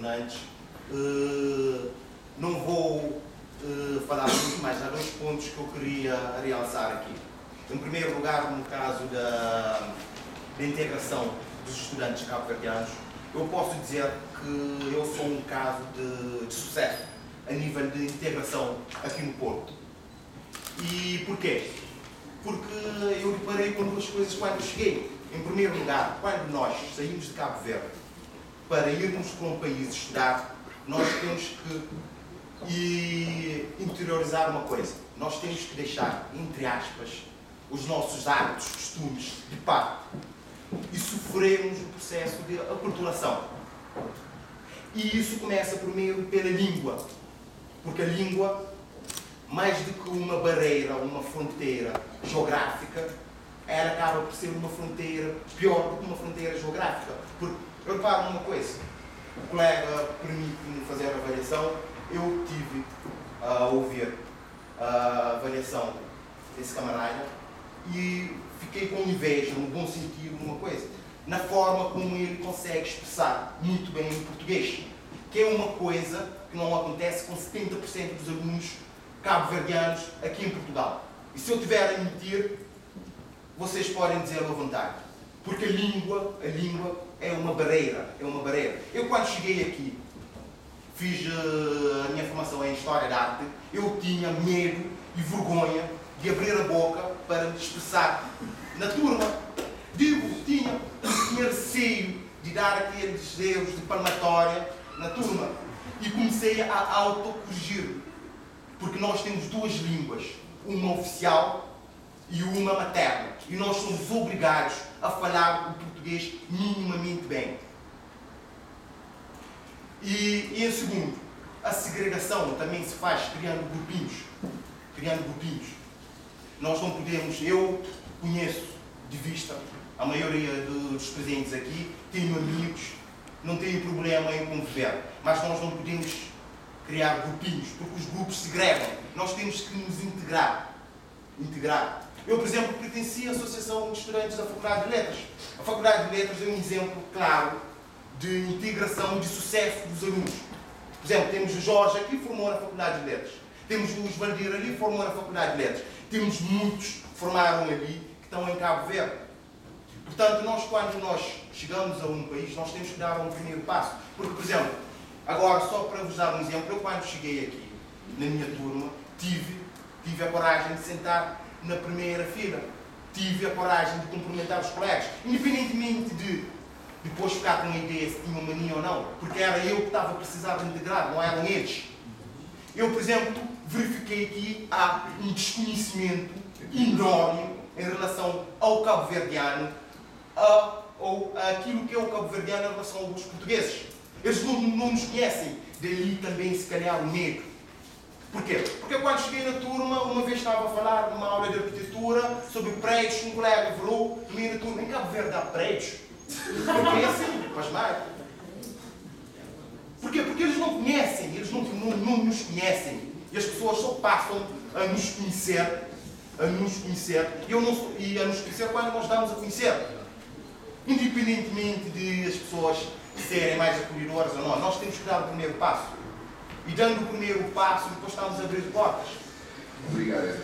governantes. Não vou falar muito, mas há dois pontos que eu queria realçar aqui. Em primeiro lugar, no caso da integração dos estudantes cabo-verdianos, eu posso dizer que eu sou um caso de sucesso a nível de integração aqui no Porto. E porquê? Porque eu reparei com duas coisas quando cheguei. Em primeiro lugar, quando nós saímos de Cabo Verde para irmos para um país estudar, nós temos que interiorizar uma coisa. Nós temos que deixar, entre aspas, os nossos hábitos, costumes de parte e sofrermos o processo de aculturação. E isso começa primeiro pela língua, porque a língua, mais do que uma barreira, uma fronteira geográfica, ela acaba por ser uma fronteira pior do que uma fronteira geográfica. Porque, eu reparo uma coisa, o colega permite-me fazer a avaliação, eu tive a ouvir a avaliação desse camarada e fiquei com inveja, no bom sentido, uma coisa, na forma como ele consegue expressar muito bem em português, que é uma coisa que não acontece com 70% dos alunos cabo-verdianos aqui em Portugal. E se eu tiver a mentir, vocês podem dizer à vontade, porque a língua é uma barreira, Eu, quando cheguei aqui, fiz a minha formação em História da Arte, eu tinha medo e vergonha de abrir a boca para me expressar na turma. Tinha receio de dar aqueles erros de palmatória na turma. E comecei a autocorrigir, porque nós temos duas línguas, uma oficial e uma materna. E nós somos obrigados a falar o português minimamente bem. E em segundo, a segregação também se faz criando grupinhos. Nós não podemos, eu conheço de vista, a maioria dos presentes aqui, tenho amigos, não tenho problema em conviver, mas nós não podemos criar grupinhos, porque os grupos segregam. Nós temos que nos integrar. Eu, por exemplo, pertenci à Associação de Estudantes da Faculdade de Letras. A Faculdade de Letras é um exemplo claro de integração e de sucesso dos alunos. Por exemplo, temos o Jorge aqui, formou na Faculdade de Letras. Temos o Luís Valdir ali, formou na Faculdade de Letras. Temos muitos que formaram ali, que estão em Cabo Verde. Portanto, quando nós chegamos a um país, nós temos que dar um primeiro passo. Porque, por exemplo, agora, só para vos dar um exemplo, eu quando cheguei aqui, na minha turma, tive a coragem de sentar na primeira fila. Tive a coragem de cumprimentar os colegas, independentemente de depois ficar com a ideia se tinha mania ou não, porque era eu que estava a precisar de integrar, não eram eles. Eu, por exemplo, verifiquei que há um desconhecimento enorme em relação ao cabo-verdiano, ou aquilo que é o cabo-verdiano em relação aos portugueses. Eles não nos conhecem, daí também se calhar o medo. Porquê? Porque quando cheguei na turma, uma vez estava a falar numa aula de arquitetura sobre prédios, um colega falou no meio da turma, em Cabo Verde há prédios? Eu fiquei assim, pasmado. Porquê? Porque eles não conhecem, eles não nos conhecem. E as pessoas só passam a nos conhecer, e a nos conhecer quando nós damos a conhecer. Independentemente de as pessoas serem mais acolhedoras ou não, nós temos que dar o primeiro passo. E dando o primeiro passo, depois estamos a abrir portas. Obrigado,